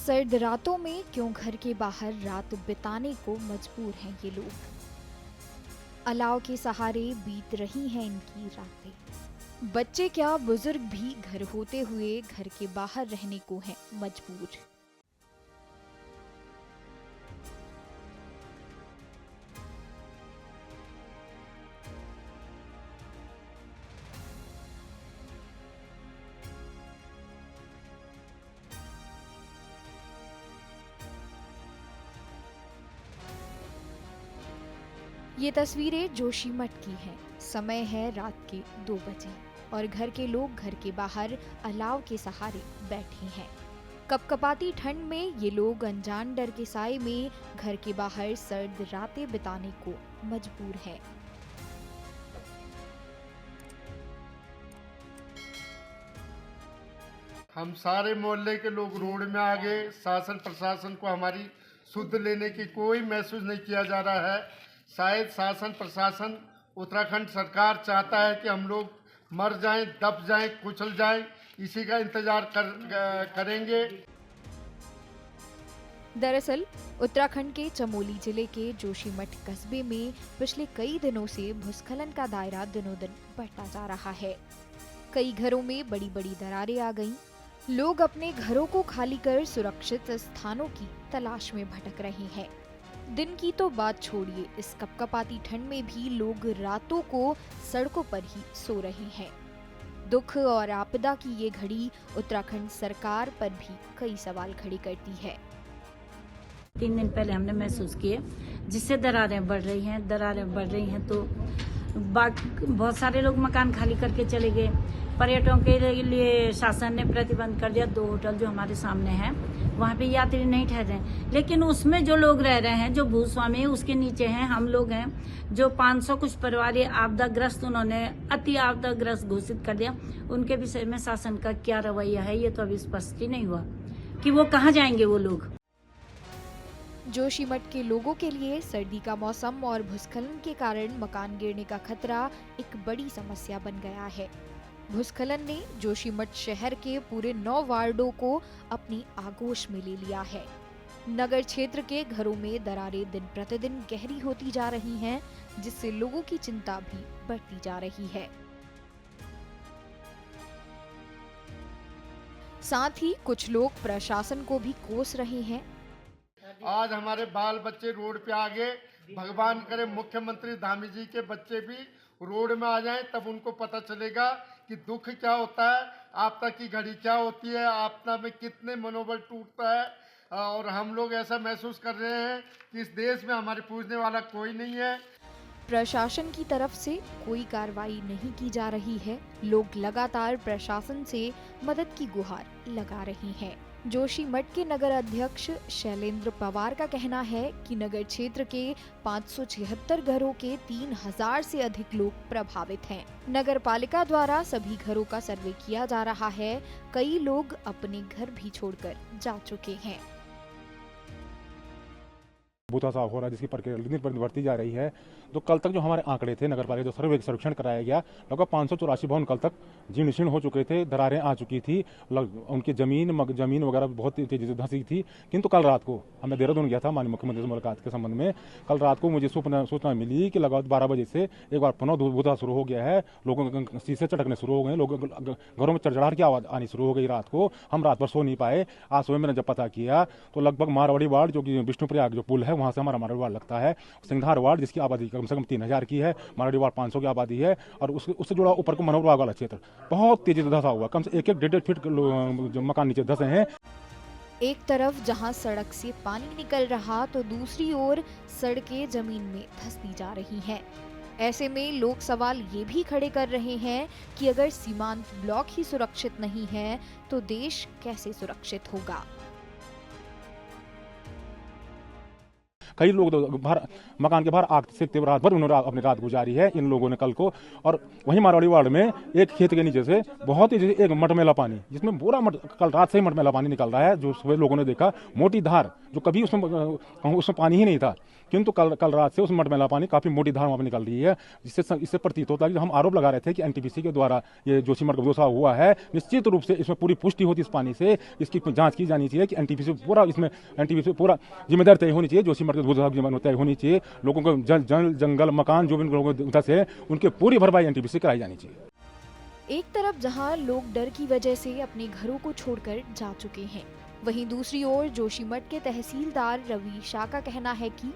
सर्द रातों में क्यों घर के बाहर रात बिताने को मजबूर हैं ये लोग। अलाव के सहारे बीत रही हैं इनकी रातें। बच्चे क्या बुजुर्ग भी घर होते हुए घर के बाहर रहने को हैं मजबूर। ये तस्वीरें जोशीमठ की हैं। समय है रात के 2 बजे और घर के लोग घर के बाहर अलाव के सहारे बैठे हैं। कपकपाती ठंड में ये लोग अनजान डर के साए में घर के बाहर सर्द रातें बिताने को मजबूर हैं। हम सारे मोहल्ले के लोग रोड में आ गए। शासन प्रशासन को हमारी सुध लेने की कोई महसूस नहीं किया जा रहा है। शायद शासन प्रशासन उत्तराखंड सरकार चाहता है कि हम लोग मर जाएं, दब जाएं, कुचल जाएं, इसी का इंतजार करेंगे। दरअसल उत्तराखंड के चमोली जिले के जोशीमठ कस्बे में पिछले कई दिनों से भूस्खलन का दायरा दिनों दिन बढ़ता जा रहा है। कई घरों में बड़ी बड़ी दरारें आ गईं। लोग अपने घरों को खाली कर सुरक्षित स्थानों की तलाश में भटक रहे हैं। दिन की तो बात छोड़िए, इस कपकपाती ठंड में भी लोग रातों को सड़कों पर ही सो रहे हैं। दुख और आपदा की ये घड़ी उत्तराखंड सरकार पर भी कई सवाल खड़े करती है। 3 दिन पहले हमने महसूस किए, जिससे दरारें बढ़ रही हैं तो बहुत सारे लोग मकान खाली करके चले गए। पर्यटकों के लिए शासन ने प्रतिबंध कर दिया। 2 होटल जो हमारे सामने हैं वहाँ पे यात्री नहीं ठहरे, लेकिन उसमें जो लोग रह रहे हैं, जो भूस्वामी उसके नीचे हैं, हम लोग हैं, जो 500 कुछ परिवार आपदाग्रस्त उन्होंने अति आपदाग्रस्त घोषित कर दिया। उनके विषय में शासन का क्या रवैया है ये तो अभी स्पष्ट ही नहीं हुआ कि वो कहाँ जाएंगे वो लोग। जोशीमठ के लोगों के लिए सर्दी का मौसम और भूस्खलन के कारण मकान गिरने का खतरा एक बड़ी समस्या बन गया है। भूस्खलन ने जोशीमठ शहर के पूरे 9 वार्डों को अपनी आगोश में ले लिया है। नगर क्षेत्र के घरों में दरारें दिन प्रतिदिन गहरी होती जा रही हैं, जिससे लोगों की चिंता भी बढ़ती जा रही है। साथ ही कुछ लोग प्रशासन को भी कोस रहे हैं। आज हमारे बाल बच्चे रोड पे आ गए। भगवान करे मुख्यमंत्री धामी जी के बच्चे भी रोड में आ जाएं, तब उनको पता चलेगा कि दुख क्या होता है, आपदा की घड़ी क्या होती है, आपदा में कितने मनोबल टूटता है। और हम लोग ऐसा महसूस कर रहे हैं कि इस देश में हमारे पूछने वाला कोई नहीं है। प्रशासन की तरफ से कोई कार्रवाई नहीं की जा रही है। लोग लगातार प्रशासन से मदद की गुहार लगा रहे हैं। जोशीमठ के नगर अध्यक्ष शैलेंद्र पवार का कहना है कि नगर क्षेत्र के 576 घरों के 3000 से अधिक लोग प्रभावित हैं। नगर पालिका द्वारा सभी घरों का सर्वे किया जा रहा है। कई लोग अपने घर भी छोड़कर जा चुके हैं। बूथा साफ हो रहा है, जिसकी प्रक्रिया बढ़ती जा रही है। तो कल तक जो हमारे आंकड़े थे नगर पालिका जो सर्वेक्षण कराया गया, लगभग 584 भवन कल तक जीर्ण हो चुके थे, दरारें आ चुकी थी, उनकी जमीन वगैरह बहुत तेजी से धंसी थी। किंतु कल रात को हमने देहरादून गया था माननीय मुख्यमंत्री से मुलाकात के संबंध में। कल रात को मुझे सूचना मिली कि लगभग 12 बजे से एक बार पुनः बूथा शुरू हो गया है। लोगों के शीशे चटकने शुरू हो गए, लोगों घरों में चढ़चढ़ाहट की आवाज आनी शुरू हो गई। रात को हम रात भर सो नहीं पाए। आज सुबह मैंने जब पता किया तो लगभग मारवाड़ी वार्ड जो कि विष्णुप्रयाग जो पुल है वहां से हमारा मारवाड़ी वार्ड लगता है, सिंघार वार्ड जिसकी आबादी कम से कम 3000 की है, मारवाड़ी वार्ड 500 की आबादी है, और उससे जुड़ा ऊपर को मनोहर वाला क्षेत्र बहुत तेजी से धंसा हुआ। कम से 1-1 फीट जो मकान नीचे धंसे हैं। एक तरफ जहां सड़क से पानी निकल रहा तो दूसरी ओर सड़कें जमीन में धंसती जा रही हैं। ऐसे में लोग सवाल ये भी खड़े कर रहे हैं कि अगर सीमांत ब्लॉक ही सुरक्षित नहीं है तो देश कैसे सुरक्षित होगा। कई लोग मकान के बाहर आग सेकते हुए रात भर उन्होंने अपनी रात गुजारी है इन लोगों ने कल को। और वहीं मारवाड़ी वार्ड में एक खेत के नीचे से बहुत ही एक मटमैला पानी, जिसमें पूरा कल रात से ही मटमैला पानी निकल रहा है, जो सुबह लोगों ने देखा मोटी धार जो कभी उसमें पानी ही नहीं था, किंतु कल रात से उस मटमैला पानी काफ़ी मोटी धार वहाँ पर निकल रही है, जिससे इससे प्रतीत होता है कि हम आरोप लगा रहे थे कि एनटीपीसी के द्वारा ये जोशीमठ का दोषा हुआ है। निश्चित रूप से इसमें पूरी पुष्टि होती इस पानी से, इसकी जांच की जानी चाहिए कि एनटीपीसी पूरा जिम्मेदार तय होनी चाहिए, जोशीमठ के दोषा की तय होनी चाहिए, लोगों को जंगल मकान जो भी लोगों को उधर से उनके पूरी भरपाई एनटीपीसी कराई जानी चाहिए। एक तरफ जहां लोग डर की वजह से अपने घरों को छोड़कर जा चुके हैं, वहीं दूसरी ओर जोशीमठ के तहसीलदार रवि शाह का कहना है कि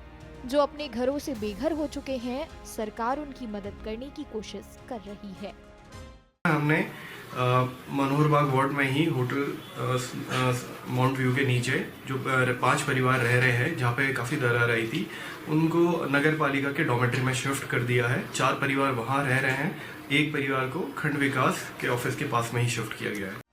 जो अपने घरों से बेघर हो चुके हैं, सरकार उनकी मदद करने की कोशिश कर रही है। हमने मनोहर बाग वार्ड में ही होटल माउंट व्यू के नीचे जो 5 परिवार रह रहे हैं, जहाँ पे काफ़ी दरार आई थी, उनको नगर पालिका के डॉर्मेट्री में शिफ्ट कर दिया है। 4 परिवार वहाँ रह रहे हैं, एक परिवार को खंड विकास के ऑफिस के पास में ही शिफ्ट किया गया है।